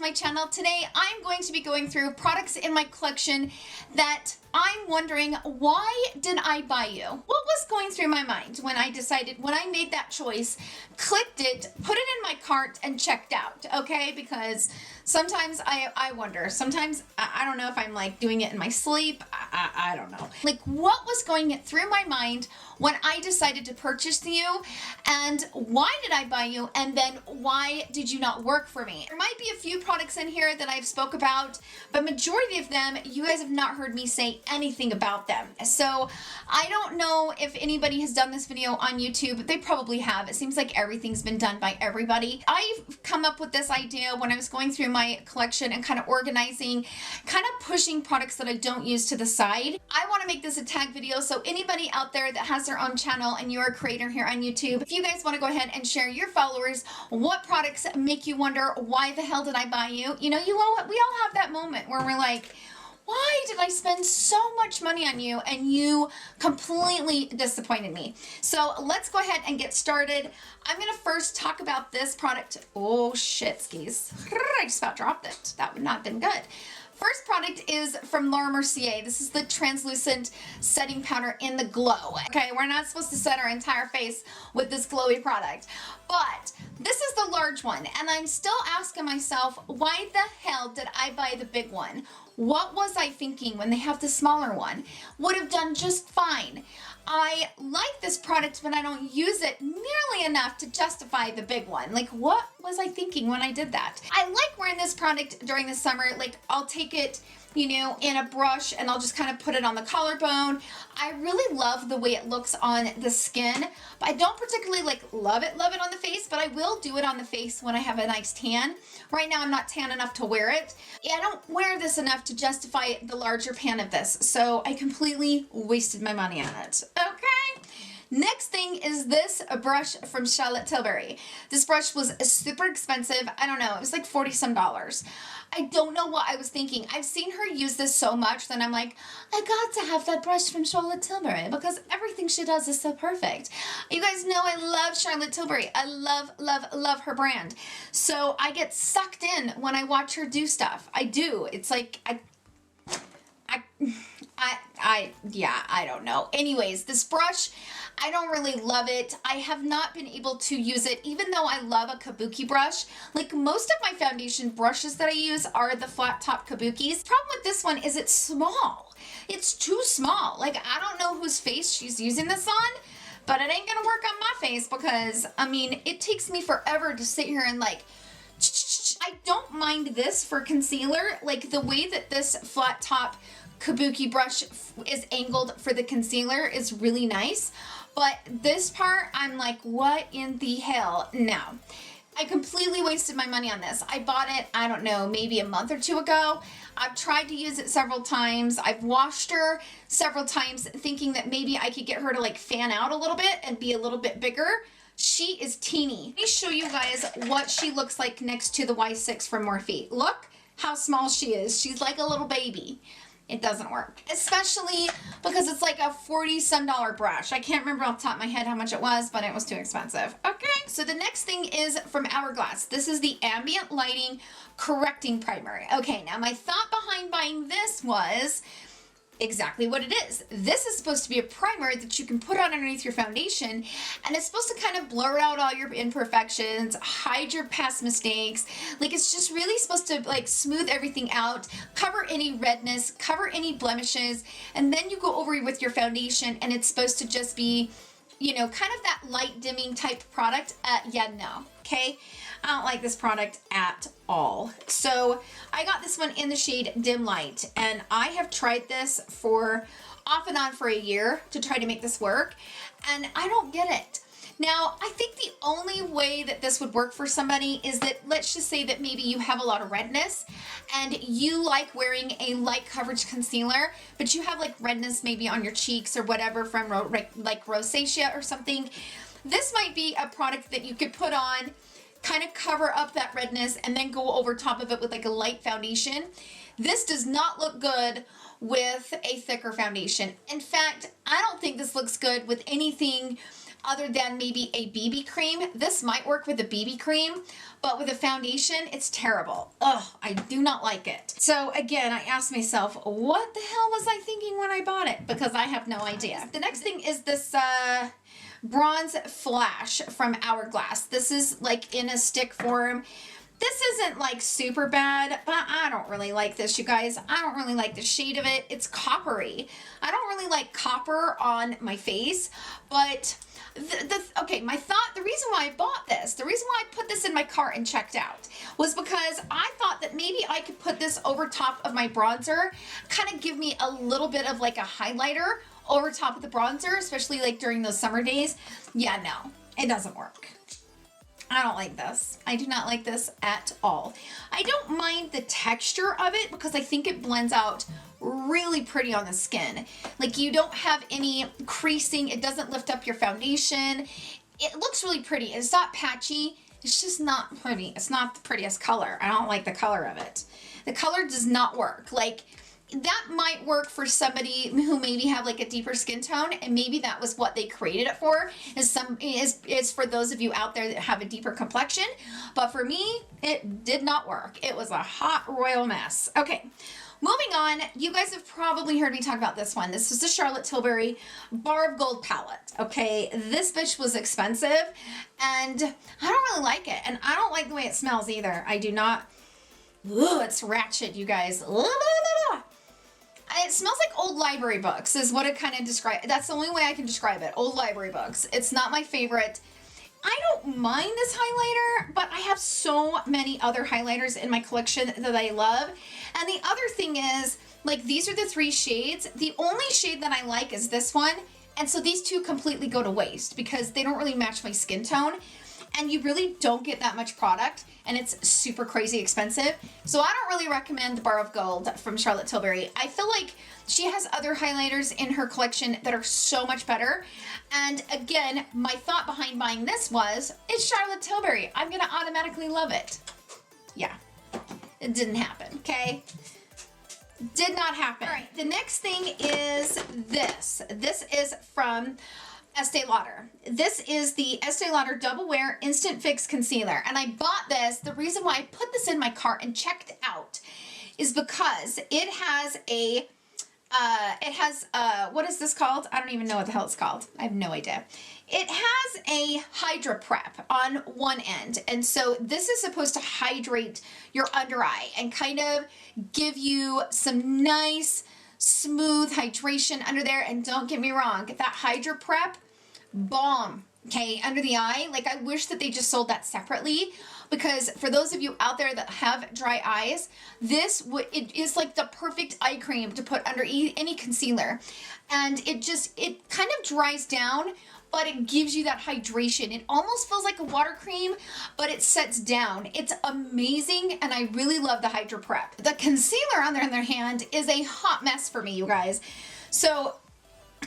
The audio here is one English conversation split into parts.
my channel. Today I'm going to be going through products in my collection that I'm wondering, why did I buy you? What was going through my mind when I decided, when I made that choice, clicked it, put it in my cart and checked out, okay? Because sometimes I wonder, sometimes I don't know if I'm like doing it in my sleep, I don't know. Like, what was going through my mind when I decided to purchase you, and why did I buy you, and then why did you not work for me? There might be a few products in here that I've spoke about, but majority of them, you guys have not heard me say anything about them. So I don't know if anybody has done this video on YouTube. They probably have. It seems like everything's been done by everybody. I've come up with this idea when I was going through my collection and kind of organizing, kind of pushing products that I don't use to the side. I want to make this a tag video, so anybody out there that has their own channel and you're a creator here on YouTube, if you guys want to go ahead and share your followers what products make you wonder, why the hell did I buy you? You know, we all have that moment where we're like, why did I spend so much money on you and you completely disappointed me? So let's go ahead and get started. I'm going to first talk about this product. Oh shit, skis. I just about dropped it. That would not have been good. First product is from Mercier. This is the translucent setting powder in the glow. Okay, we're not supposed to set our entire face with this glowy product, but this is the large one, and I'm still asking myself, why the hell did I buy the big one? What was I thinking when they have the smaller one? Would have done just fine. I like this product, but I don't use it nearly enough to justify the big one. Like, what was I thinking when I did that? I like wearing this product during the summer. Like, I'll take it, you know, in a brush and I'll just kind of put it on the collarbone. I really love the way it looks on the skin, but I don't particularly like love it on the face, but I will do it on the face when I have a nice tan. Right now I'm not tan enough to wear it. I don't wear this enough to justify the larger pan of this, so I completely wasted my money on it. Okay. Next thing is this brush from Tilbury. This brush was super expensive. I don't know, it was like 40 some dollars. I don't know what I was thinking. I've seen her use this so much that I'm like, I got to have that brush from Tilbury because everything she does is so perfect. You guys know I love Tilbury. I love her brand. So I get sucked in when I watch her do stuff. I do. It's like, yeah, I don't know. Anyways, this brush, I don't really love it. I have not been able to use it, even though I love a kabuki brush. Like, most of my foundation brushes that I use are the flat top kabukis. Problem with this one is it's small. It's too small. Like, I don't know whose face she's using this on, but it ain't gonna work on my face because, I mean, it takes me forever to sit here and like, I don't mind this for concealer. Like, the way that this flat top kabuki brush is angled for the concealer is really nice, but this part I'm like, what in the hell? No, I completely wasted my money on this. I bought it, I don't know, maybe a month or two ago. I've tried to use it several times. I've washed her several times thinking that maybe I could get her to like fan out a little bit and be a little bit bigger. She is teeny. Let me show you guys what she looks like next to the Y6 from Morphe. Look how small she is. She's like a little baby. It doesn't work, especially because it's like a 40 some dollar brush. I can't remember off the top of my head how much it was, but it was too expensive. Okay, so the next thing is from HOURGLASS. This is the Ambient Lighting Correcting Primer. Okay, now my thought behind buying this was exactly what it is. This is supposed to be a primer that you can put on underneath your foundation, and it's supposed to kind of blur out all your imperfections, hide your past mistakes. Like, it's just really supposed to like smooth everything out, cover any redness, cover any blemishes, and then you go over with your foundation and it's supposed to just be, you know, kind of that light dimming type product. Yeah, no. Okay, I don't like this product at all. So I got this one in the shade Dim Light, and I have tried this for off and on for a year to try to make this work, and I don't get it. Now, I think the only way that this would work for somebody is that, let's just say that maybe you have a lot of redness and you like wearing a light coverage concealer, but you have like redness maybe on your cheeks or whatever from like rosacea or something. This might be a product that you could put on, kind of cover up that redness, and then go over top of it with like a light foundation. This does not look good with a thicker foundation. In fact, I don't think this looks good with anything other than maybe a BB cream. This might work with a BB cream, but with a foundation, it's terrible. Ugh, I do not like it. So again, I asked myself, what the hell was I thinking when I bought it? Because I have no idea. The next thing is this Bronze Flash from Hourglass. This is like in a stick form. This isn't like super bad, but I don't really like this, you guys. I don't really like the shade of it. It's coppery. I don't really like copper on my face, but okay, the reason why I bought this, the reason why I put this in my cart and checked out was because I thought that maybe I could put this over top of my bronzer, kind of give me a little bit of like a highlighter over top of the bronzer, especially like during those summer days. Yeah, no, it doesn't work. I don't like this. I do not like this at all. I don't mind the texture of it because I think it blends out really pretty on the skin. Like you don't have any creasing. It doesn't lift up your foundation. It looks really pretty. It's not patchy. It's just not pretty. It's not the prettiest color. I don't like the color of it. The color does not work. Like that might work for somebody who maybe have like a deeper skin tone, and maybe that was what they created it for, is for those of you out there that have a deeper complexion. But for me, it did not work. It was a hot royal mess. Okay, moving on. You guys have probably heard me talk about this one. This is the Charlotte Tilbury Bar of Gold palette. Okay, this bitch was expensive, and I don't really like it, and I don't like the way it smells either. I do not. Ooh, it's ratchet, you guys. It smells like old library books is what it kind of describes. That's the only way I can describe it. Old library books. It's not my favorite. I don't mind this highlighter, but I have so many other highlighters in my collection that I love. And the other thing is, like, these are the 3 shades. The only shade that I like is this one. And so these 2 completely go to waste because they don't really match my skin tone. And you really don't get that much product, and it's super crazy expensive. So I don't really recommend the Bar of Gold from Charlotte Tilbury. I feel like she has other highlighters in her collection that are so much better. And again, my thought behind buying this was, it's Charlotte Tilbury. I'm gonna automatically love it. Yeah, it didn't happen, okay? Did not happen. All right, the next thing is this. This is from Estee Lauder. This is the Estee Lauder Double Wear Instant Fix Concealer. And I bought this, the reason why I put this in my cart and checked out is because it has a, what is this called? I don't even know what the hell it's called. I have no idea. It has a Hydra Prep on one end. And so this is supposed to hydrate your under eye and kind of give you some nice, smooth hydration under there. And don't get me wrong, that Hydra Prep, bomb, okay, under the eye. Like, I wish that they just sold that separately, because for those of you out there that have dry eyes, it is like the perfect eye cream to put under any concealer. And it kind of dries down, but it gives you that hydration. It almost feels like a water cream, but it sets down. It's amazing, and I really love the Hydra Prep. The concealer on the other hand is a hot mess for me, you guys. So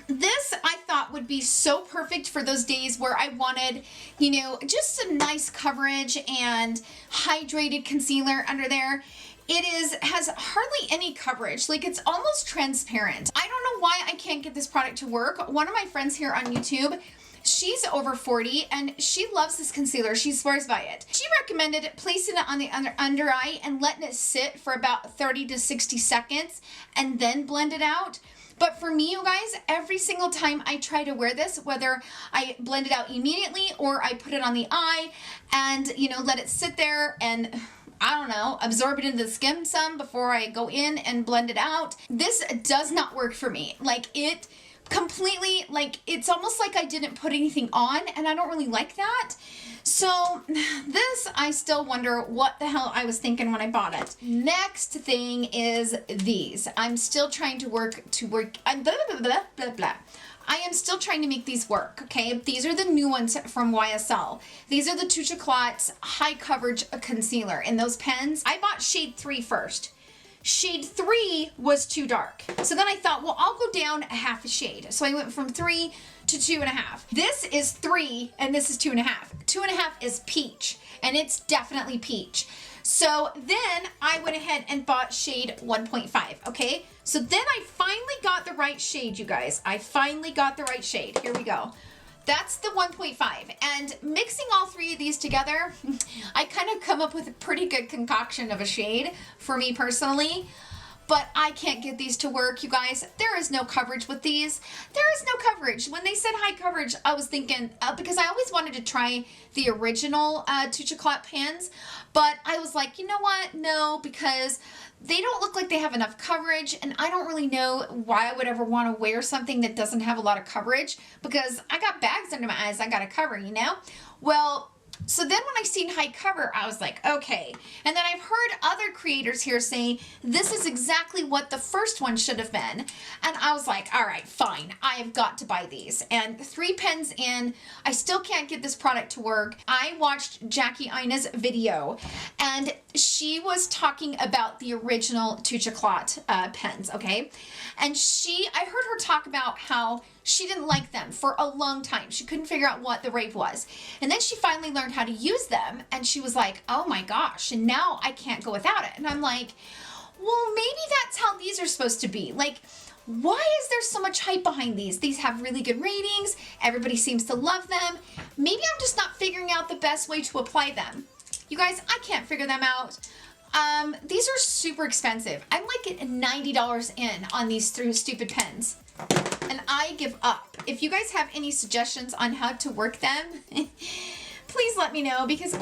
this I thought would be so perfect for those days where I wanted, you know, just some nice coverage and hydrated concealer under there. It has hardly any coverage. Like, it's almost transparent. I don't know why I can't get this product to work. One of my friends here on YouTube, she's over 40 and she loves this concealer. She swears by it. She recommended placing it on the under eye and letting it sit for about 30 to 60 seconds and then blend it out. But for me, you guys, every single time I try to wear this, whether I blend it out immediately or I put it on the eye and, you know, let it sit there and, I don't know, absorb it into the skin some before I go in and blend it out, this does not work for me. Like, it completely, like, it's almost like I didn't put anything on, and I don't really like that. So this, I still wonder what the hell I was thinking when I bought it. Next thing is these. I'm still trying to work, blah, blah, blah, blah, blah. I am still trying to make these work, okay? These are the new ones from YSL. These are the Touche ECLAT high coverage concealer in those pens. I bought shade 3 first. Shade 3 was too dark. So then I thought, well, I'll go down a half a shade. So I went from 3 to 2.5. This is 3 and this is 2.5. 2.5 is peach, and it's definitely peach. So then I went ahead and bought shade 1.5, okay? So then I finally got the right shade, you guys. I finally got the right shade. Here we go. that's the 1.5. And mixing all three of these together, I kind of come up with a pretty good concoction of a shade for me personally. But I can't get these to work, you guys. There is no coverage with these. There is no coverage. When they said high coverage, I was thinking, because I always wanted to try the original Touche ECLAT pens, but I was like, you know what? No, because they don't look like they have enough coverage, and I don't really know why I would ever want to wear something that doesn't have a lot of coverage, because I got bags under my eyes I got to cover, you know? Well, so then when I seen high cover, I was like, okay. And then I've heard other creators here saying, this is exactly what the first one should have been. And I was like, all right, fine. I have got to buy these. And 3 pens in, I still can't get this product to work. I watched Jackie Ina's video, and she was talking about the original Touche ECLAT pens, okay? And I heard her talk about how she didn't like them for a long time. She couldn't figure out what the rave was. And then she finally learned how to use them, and she was like, oh my gosh, and now I can't go without it. And I'm like, well, maybe that's how these are supposed to be. Like, why is there so much hype behind these? These have really good ratings. Everybody seems to love them. Maybe I'm just not figuring out the best way to apply them. You guys, I can't figure them out. These are super expensive. I'm like $90 in on these 3 stupid pens. And I give up. If you guys have any suggestions on how to work them, please let me know, because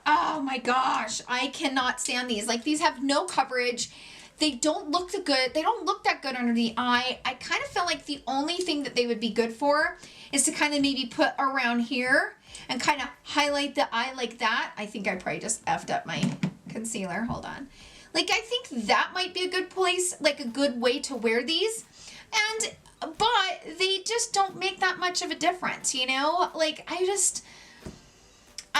oh my gosh, I cannot stand these. Like, these have no coverage. They don't look good. They don't look that good under the eye. I kind of feel like the only thing that they would be good for is to kind of maybe put around here and kind of highlight the eye like that. I think I probably just effed up my concealer. Hold on. Like, I think that might be a good place, like a good way to wear these. But they just don't make that much of a difference, you know? Like, I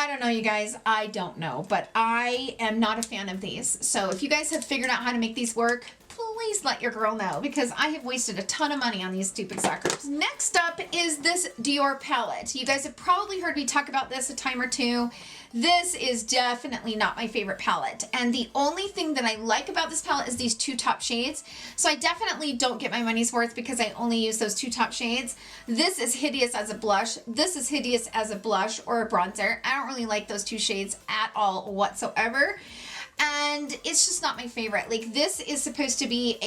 don't know, you guys. I don't know, but I am not a fan of these. So if you guys have figured out how to make these work, please let your girl know, because I have wasted a ton of money on these stupid suckers. Next up is this Dior palette. You guys have probably heard me talk about this a time or two. This is definitely not my favorite palette, and the only thing that I like about this palette is these 2 top shades. So I definitely don't get my money's worth because I only use those 2 top shades. This is hideous as a blush. This is hideous as a blush or a bronzer. I don't really like those 2 shades at all whatsoever, and it's just not my favorite. Like, this is supposed to be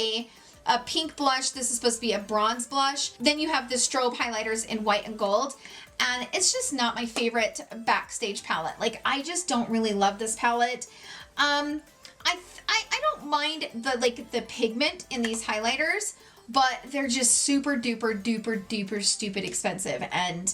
a pink blush. This is supposed to be a bronze blush. Then you have the strobe highlighters in white and gold. And it's just not my favorite Backstage palette. Like, I just don't really love this palette. I don't mind the pigment in these highlighters, but they're just super duper duper duper stupid expensive. And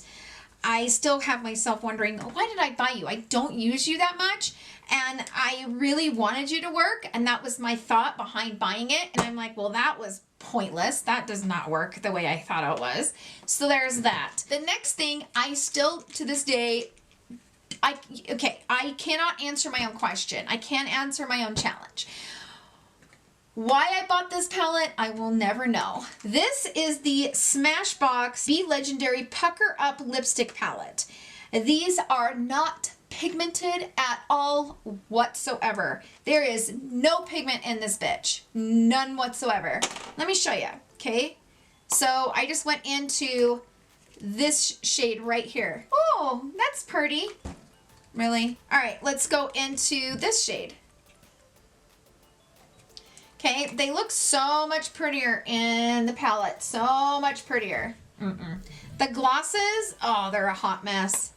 I still have myself wondering, why did I buy you? I don't use you that much, and I really wanted you to work, and that was my thought behind buying it. And I'm like, well, that was pointless. That does not work the way I thought it was. So there's that. The next thing, I still, to this day, I cannot answer my own question. I can't answer my own challenge. Why I bought this palette, I will never know. This is the Smashbox Be Legendary Pucker Up Lipstick Palette. These are not pigmented at all whatsoever. There is no pigment in this bitch. None whatsoever. Let me show you, okay? So I just went into this shade right here. Oh, that's pretty. Really? All right, let's go into this shade. Okay, they look so much prettier in the palette. So much prettier. The glosses, oh, they're a hot mess.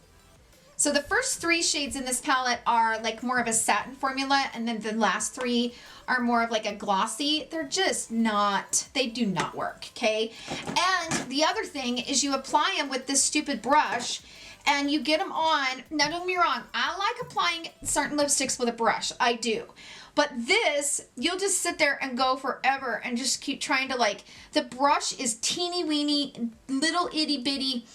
So the first 3 shades in this palette are like more of a satin formula, and then the last 3 are more of like a glossy. They're just not, they do not work, okay? And the other thing is you apply them with this stupid brush, and you get them on. Now, don't get me wrong, I like applying certain lipsticks with a brush. I do. But this, you'll just sit there and go forever and just keep trying to, like, the brush is teeny weeny, little itty bitty,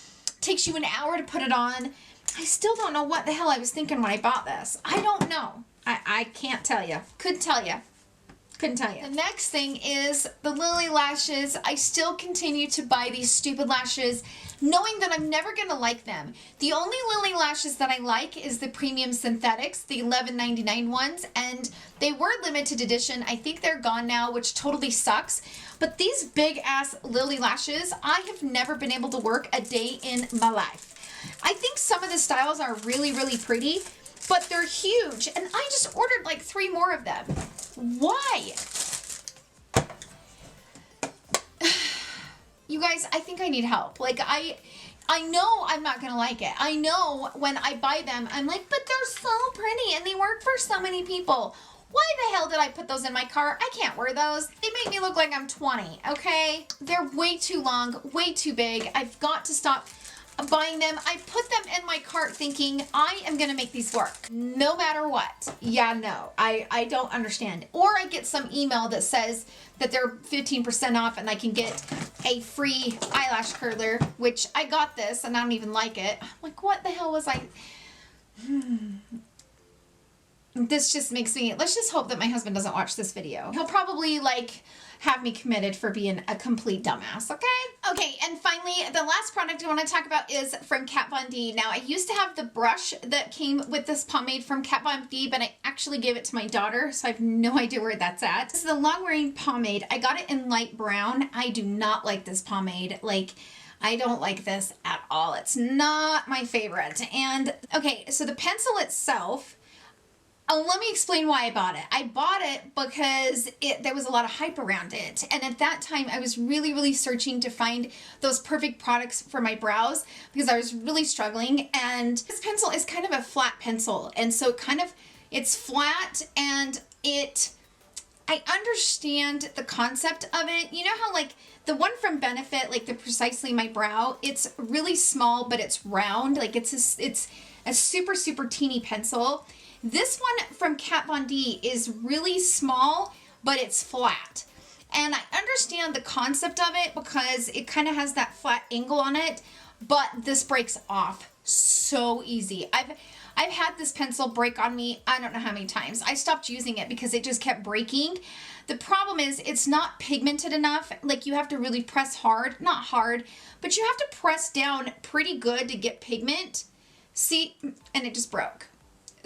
takes you an hour to put it on. I still don't know what the hell I was thinking when I bought this. I don't know. I can't tell you. Couldn't tell you. Couldn't tell you. The next thing is the Lily lashes. I still continue to buy these stupid lashes knowing that I'm never going to like them. The only Lily lashes that I like is the premium synthetics, the $11.99 ones, and they were limited edition. I think they're gone now, which totally sucks. But these big ass Lily lashes, I have never been able to work a day in my life. I think some of the styles are really, really pretty, but they're huge, and I just ordered like 3 more of them. Why? You guys, I think I need help. Like, I know I'm not gonna like it. I know when I buy them, I'm like, but they're so pretty and they work for so many people. Why the hell did I put those in my cart? I can't wear those. They make me look like I'm 20, okay? They're way too long, way too big. I've got to stop buying them. I put them in my cart thinking I am gonna make these work no matter what. Yeah, no, I don't understand. Or I get some email that says that they're 15% off and I can get a free eyelash curler, which I got this and I don't even like it. I'm like, what the hell was I? This just makes me, let's just hope that my husband doesn't watch this video. He'll probably like have me committed for being a complete dumbass, okay? Okay, and finally, the last product I want to talk about is from Kat Von D. Now, I used to have the brush that came with this pomade from Kat Von D, but I actually gave it to my daughter, so I have no idea where that's at. This is the long wearing pomade. I got it in light brown. I do not like this pomade. Like, I don't like this at all. It's not my favorite. And, okay, so the pencil itself, let me explain why I bought it. I bought it because there was a lot of hype around it. And at that time, I was really, really searching to find those perfect products for my brows because I was really struggling. And this pencil is kind of a flat pencil. And so it's flat and I understand the concept of it. You know how like the one from Benefit, like the Precisely My Brow, it's really small, but it's round. Like it's a super, super teeny pencil. This one from Kat Von D is really small, but it's flat. And I understand the concept of it because it kind of has that flat angle on it, but this breaks off so easy. I've had this pencil break on me, I don't know how many times. I stopped using it because it just kept breaking. The problem is it's not pigmented enough. Like you have to really press hard, not hard, but you have to press down pretty good to get pigment. See, and it just broke.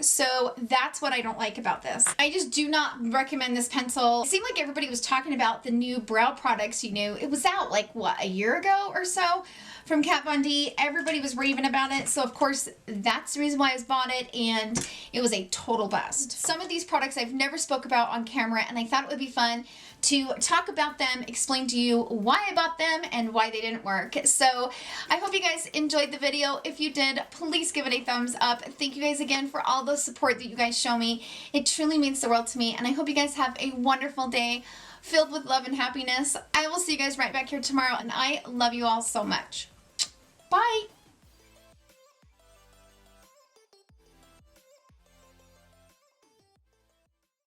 So that's what I don't like about this. I just do not recommend this pencil. It seemed like everybody was talking about the new brow products, you know. It was out like, what, a year ago or so from Kat Von D. Everybody was raving about it. So of course, that's the reason why I bought it, and it was a total bust. Some of these products I've never spoke about on camera, and I thought it would be fun to talk about them, explain to you why I bought them and why they didn't work. So I hope you guys enjoyed the video. If you did, please give it a thumbs up. Thank you guys again for all the support that you guys show me. It truly means the world to me, and I hope you guys have a wonderful day filled with love and happiness. I will see you guys right back here tomorrow, and I love you all so much.